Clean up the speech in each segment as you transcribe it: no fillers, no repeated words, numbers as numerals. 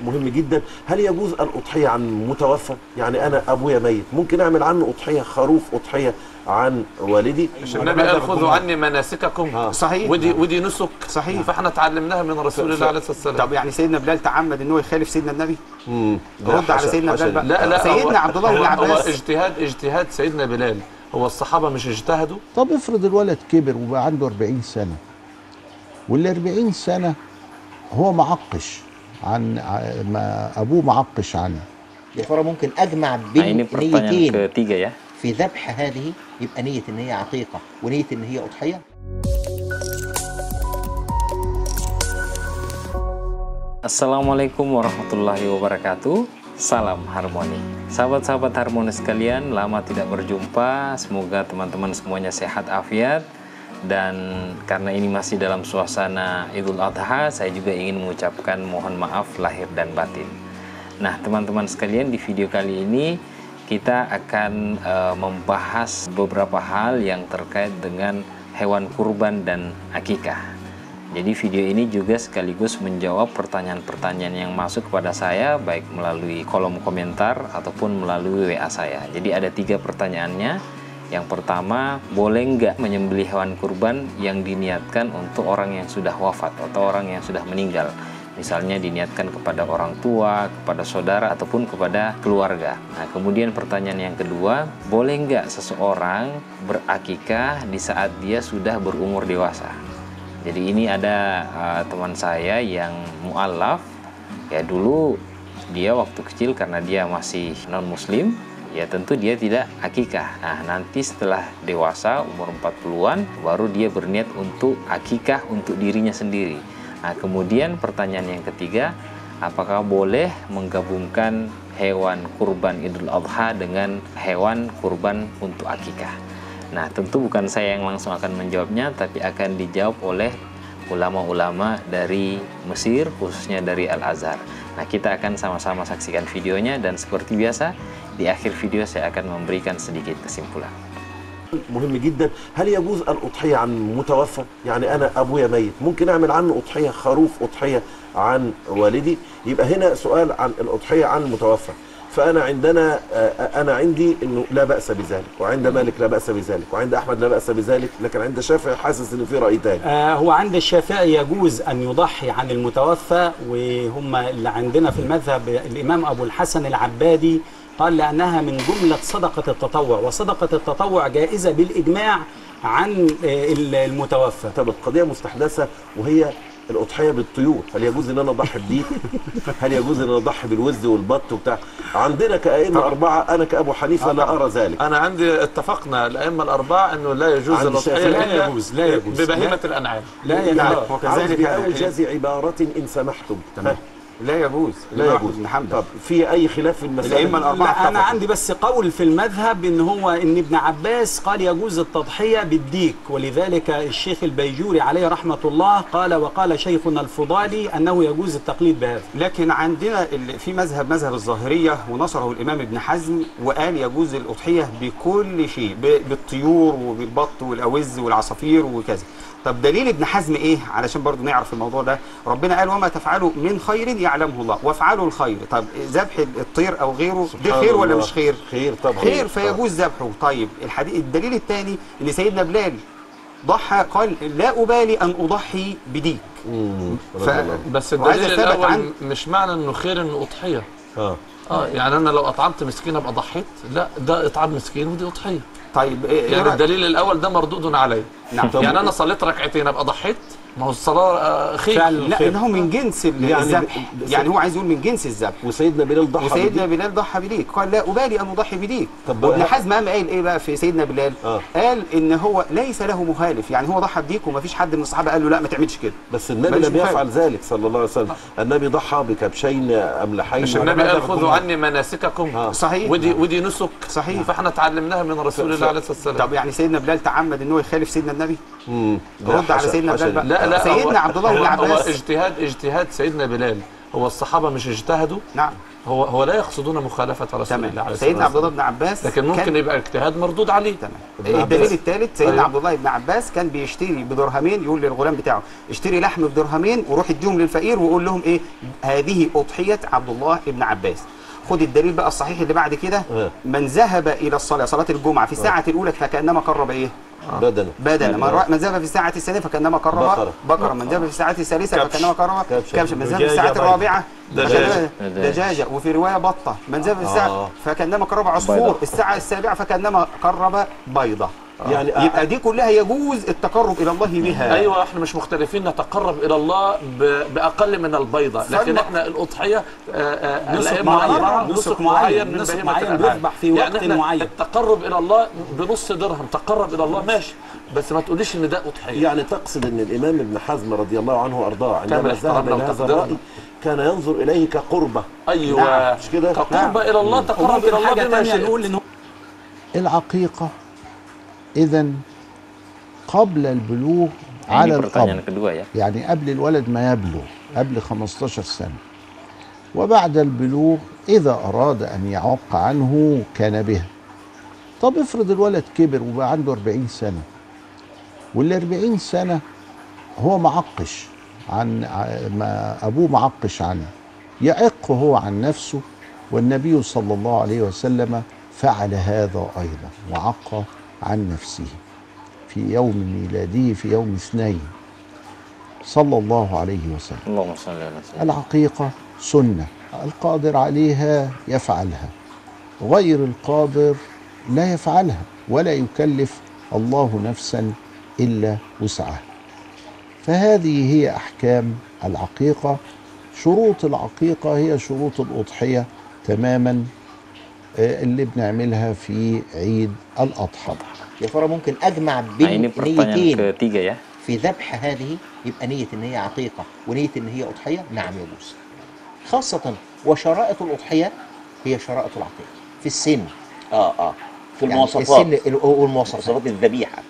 مهم جدا. هل يجوز الأضحية عن متوفى؟ يعني أنا أبويا ميت، ممكن أعمل عنه أضحية، خروف أضحية عن والدي؟ النبي قال خذوا عني مناسككم. صحيح. ودي نسك. صحيح. فاحنا اتعلمناها من رسول الله عليه الصلاه والسلام. طب يعني سيدنا بلال تعمد ان هو يخالف سيدنا النبي؟ رد على سيدنا بلال بقى. لا سيدنا عبد الله بن عباس. هو اجتهاد سيدنا بلال. هو الصحابه مش اجتهدوا؟ طب افرض الولد كبر وبقى عنده 40 سنه، وال 40 سنه هو معقش عن ما ابوه معقش عنه. يا ترى ممكن اجمع بين نيتين ya. في ذبح هذه، يبقى نية ان هي عقيقة ونية ان هي اضحية؟ Assalamualaikum warahmatullahi wabarakatuh. Salam harmoni. Sahabat-sahabat harmonis sekalian, lama tidak berjumpa. Semoga teman-teman semuanya sehat afiat. Dan karena ini masih dalam suasana Idul Adha, saya juga ingin mengucapkan mohon maaf lahir dan batin. Nah, teman-teman sekalian, di video kali ini kita akan membahas beberapa hal yang terkait dengan hewan kurban dan akikah. Jadi video ini juga sekaligus menjawab pertanyaan-pertanyaan yang masuk kepada saya, baik melalui kolom komentar ataupun melalui WA saya. Jadi ada 3 pertanyaannya. Yang pertama, boleh nggak menyembelih hewan kurban yang diniatkan untuk orang yang sudah wafat atau orang yang sudah meninggal? Misalnya diniatkan kepada orang tua, kepada saudara, ataupun kepada keluarga. Nah, kemudian pertanyaan yang kedua, boleh nggak seseorang berakikah di saat dia sudah berumur dewasa? Jadi ini ada teman saya yang mu'alaf, ya dulu dia waktu kecil karena dia masih non-muslim, ya tentu dia tidak akikah. Nah, nanti setelah dewasa umur 40-an baru dia berniat untuk akikah untuk dirinya sendiri. Nah, kemudian pertanyaan yang ketiga, apakah boleh menggabungkan hewan kurban Idul Adha dengan hewan kurban untuk akikah? Nah, tentu bukan saya yang langsung akan menjawabnya, tapi akan dijawab oleh ulama-ulama dari Mesir, khususnya dari Al-Azhar. Nah, kita akan sama-sama saksikan videonya, dan seperti biasa di akhir video saya akan memberikan sedikit kesimpulan. مهم جدا. هل يجوز الأضحية عن متوفى؟ يعني أنا أبويا ميت، ممكن أعمل عنه أضحية، خروف أضحية عن والدي؟ يبقى هنا سؤال عن الأضحية عن المتوفى. فأنا عندي إنه لا بأس بذلك، وعند مالك لا بأس بذلك، وعند أحمد لا بأس بذلك، لكن عند الشافعي حاسس إن في رأي تاني. هو عند الشافعي يجوز أن يضحي عن المتوفى، وهم اللي عندنا في المذهب الإمام أبو الحسن العبادي قال لأنها من جملة صدقة التطوع، وصدقة التطوع جائزة بالإجماع عن المتوفى. طب القضية مستحدثة وهي الأضحية بالطيور، هل يجوز ان انا اضحي بديك؟ هل يجوز ان انا اضحي بالوز والبط وبتاع؟ عندنا كأئمة 4، انا كأبو حنيفة لا ارى ذلك. انا عندي اتفقنا الائمة ال4 انه لا يجوز الأضحية، لا يجوز ببهيمة الانعام. لا يجوز. وكذلك بأوجز عبارة ان سمحتم. تمام. لا يجوز. لا يجوز. طب في اي خلاف في المسألة؟ الائمة ال4 لا، انا عندي بس قول في المذهب ان ابن عباس قال يجوز التضحية بالديك، ولذلك الشيخ البيجوري عليه رحمة الله قال وقال شيخنا الفضالي انه يجوز التقليد بهذا. لكن عندنا في مذهب الظاهرية ونصره الامام ابن حزم، وقال يجوز الأضحية بكل شيء، بالطيور وبالبط والاوز والعصافير وكذا. طب دليل ابن حزم ايه؟ علشان برضو نعرف الموضوع ده. ربنا قال وما تفعلوا من خير يعلمه الله وافعلوا الخير. طب ذبح الطير او غيره ده خير ولا مش خير؟ خير طبعا، خير، فيجوز ذبحه. طيب الدليل الثاني ان سيدنا بلال ضحى، قال لا ابالي ان اضحي بديك. بس الدليل الاول مش معنى انه خير انه اضحيه. يعني انا لو اطعمت مسكين ابقى ضحيت؟ لا، ده اطعام مسكين ودي اضحيه. طيب يعني الدليل الاول ده مردود عليه. نعم. يعني انا صليت ركعتين ابقى ضحيت؟ ما هو الصلاه خير. لا، انه من جنس الذبح، يعني هو عايز يقول من جنس الذبح. وسيدنا بلال ضحى وسيدنا بلال ضحى بديك، قال لا ابالي ان اضحي بديك. طب ابن حزم قال ايه بقى في سيدنا بلال؟ قال ان هو ليس له مخالف، يعني هو ضحى بديك وما فيش حد من الصحابه قال له لا ما تعملش كده. بس النبي لم يفعل ذلك صلى الله عليه وسلم. النبي ضحى بكبشين املحين. مش النبي قال خذوا عني مناسككم؟ صحيح. ودي نسك. صحيح. فاحنا اتعلمناها من رسول الله عليه الصلاه والسلام. طب يعني سيدنا بلال تعمد ان هو يخالف سيدنا النبي؟ رد على سيدنا بلال بقى. لا، سيدنا عبد الله بن عباس. هو اجتهاد سيدنا بلال. هو الصحابه مش اجتهدوا؟ نعم. هو لا يقصدون مخالفه رسول الله عليه سيدنا عبد الله بن عباس لكن ممكن يبقى اجتهاد مردود عليه. تمام. الدليل الثالث سيدنا عبد الله بن عباس كان بيشتري بدرهمين، يقول للغلام بتاعه اشتري لحم بدرهمين وروح اديهم للفقير وقول لهم ايه؟ هذه اضحيه عبد الله بن عباس. خد الدليل بقى الصحيح اللي بعد كده، من ذهب الى الصلاه صلاه الجمعه في الساعه الاولى فكانما قرب ايه؟ بدنا. من ذهب في الساعه الثانيه فكانما قرب بقره. من ذهب في الساعه الثالثه فكانما قرب كبش. من ذهب في الساعه الرابعه دجاجه. وفي روايه بطه. من ذهب في الساعه فكانما قرب عصفور. الساعه السابعه فكانما قرب بيضه. يعني يبقى دي كلها يجوز التقرب الى الله بها. ايوه احنا مش مختلفين نتقرب الى الله باقل من البيضه، لكن احنا الاضحيه نسك معين بيذبح في وقت يعني معين. التقرب الى الله بنص درهم تقرب الى الله ماشي، بس ما تقوليش ان ده اضحيه. يعني تقصد ان الامام ابن حزم رضي الله عنه وارضاه عندما ذهب الى هذا الراي كان ينظر اليه كقربه. ايوه نعم. مش كده؟ كقربه الى الله، تقرب الى الله بما شئت. العقيقه إذن قبل البلوغ على الأب، يعني قبل الولد ما يبلغ، قبل 15 سنة، وبعد البلوغ إذا أراد أن يعق عنه كان به. طب افرض الولد كبر وبقى عنده 40 سنة، وال40 سنة هو معقش عن ما أبوه معقش عنه، يعق هو عن نفسه، والنبي صلى الله عليه وسلم فعل هذا أيضا وعق عن نفسه في يوم ميلاده في يوم 2 صلى الله عليه وسلم. اللهم صل على سيدنا. العقيقة سنة، القادر عليها يفعلها، غير القادر لا يفعلها، ولا يكلف الله نفسا إلا وسعها. فهذه هي أحكام العقيقة. شروط العقيقة هي شروط الأضحية تماما اللي بنعملها في عيد الأضحى. يا ترى ممكن أجمع بين نيتين في ذبح هذه، يبقى نية إن هي عقيقة ونية إن هي أضحية؟ نعم يجوز، خاصة وشرائط الأضحية هي شرائط العقيقة في السن في المواصفات، يعني السن والمواصفات الذبيحة.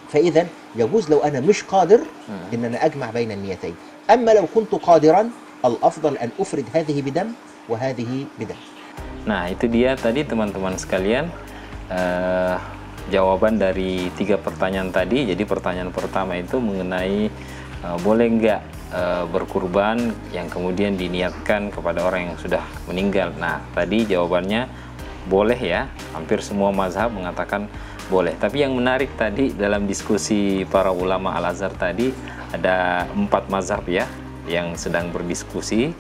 فإذا يجوز لو أنا مش قادر إن أنا أجمع بين النيتين. أما لو كنت قادرا الأفضل أن أفرد هذه بدم وهذه بدم. Nah itu dia tadi teman-teman sekalian jawaban dari 3 pertanyaan tadi. Jadi pertanyaan pertama itu mengenai boleh nggak berkurban yang kemudian diniatkan kepada orang yang sudah meninggal. Nah tadi jawabannya boleh ya, hampir semua mazhab mengatakan boleh. Tapi yang menarik tadi dalam diskusi para ulama Al-Azhar tadi ada 4 mazhab ya yang sedang berdiskusi.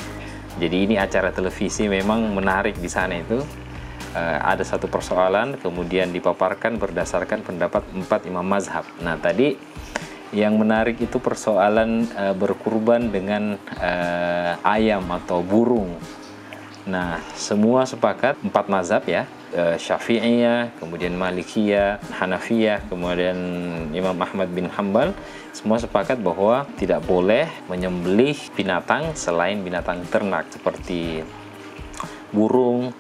Jadi ini acara televisi memang menarik di sana itu. Ada satu persoalan kemudian dipaparkan berdasarkan pendapat 4 imam mazhab. Nah tadi yang menarik itu persoalan berkurban dengan ayam atau burung. Nah semua sepakat 4 mazhab ya, Syafi'iyah, kemudian Malikiyah, Hanafiyah, kemudian Imam Ahmad bin Hambal, semua sepakat bahwa tidak boleh menyembelih binatang selain binatang ternak seperti burung,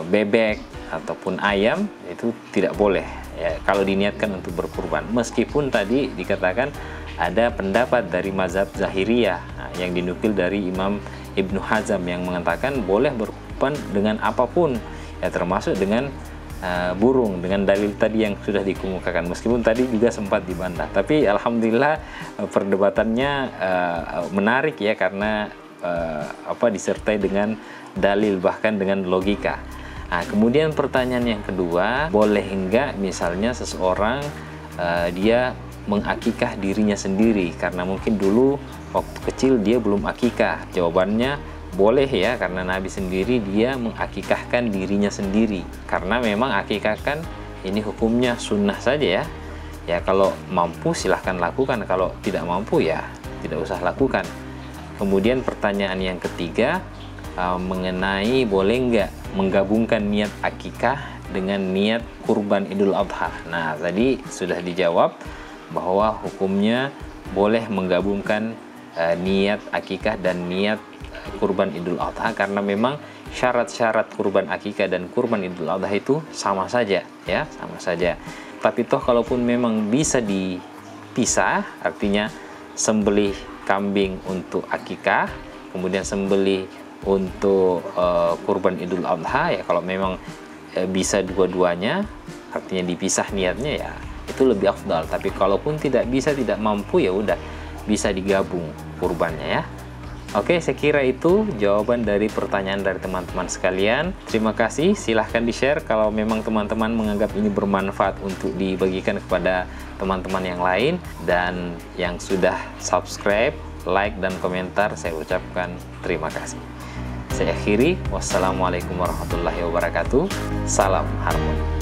bebek ataupun ayam. Itu tidak boleh ya kalau diniatkan untuk berkurban. Meskipun tadi dikatakan ada pendapat dari mazhab Zahiriyah yang dinukil dari Imam Ibnu Hazm yang mengatakan boleh berkurban dengan apapun ya, termasuk dengan burung, dengan dalil tadi yang sudah dikemukakan. Meskipun tadi juga sempat dibantah, tapi alhamdulillah perdebatannya menarik ya, karena disertai dengan dalil bahkan dengan logika. Nah, kemudian pertanyaan yang kedua, boleh enggak misalnya seseorang dia mengakikah dirinya sendiri karena mungkin dulu waktu kecil dia belum akikah? Jawabannya boleh ya, karena Nabi sendiri dia mengakikahkan dirinya sendiri. Karena memang akikah kan ini hukumnya sunnah saja ya. Ya kalau mampu silahkan lakukan, kalau tidak mampu ya tidak usah lakukan. Kemudian pertanyaan yang ketiga mengenai boleh nggak menggabungkan niat akikah dengan niat kurban Idul Adha. Nah tadi sudah dijawab bahwa hukumnya boleh menggabungkan niat akikah dan niat kurban Idul Adha, karena memang syarat-syarat kurban akikah dan kurban Idul Adha itu sama saja ya, sama saja. Tapi toh kalaupun memang bisa dipisah, artinya sembelih kambing untuk akikah, kemudian sembelih untuk kurban Idul Adha, ya kalau memang bisa dua-duanya, artinya dipisah niatnya, ya itu lebih afdal. Tapi kalaupun tidak bisa, tidak mampu, ya udah bisa digabung kurbannya ya. Oke, saya kira itu jawaban dari pertanyaan dari teman-teman sekalian. Terima kasih, silahkan di-share kalau memang teman-teman menganggap ini bermanfaat untuk dibagikan kepada teman-teman yang lain. Dan yang sudah subscribe, like, dan komentar, saya ucapkan terima kasih. Saya akhiri, wassalamualaikum warahmatullahi wabarakatuh. Salam harmoni.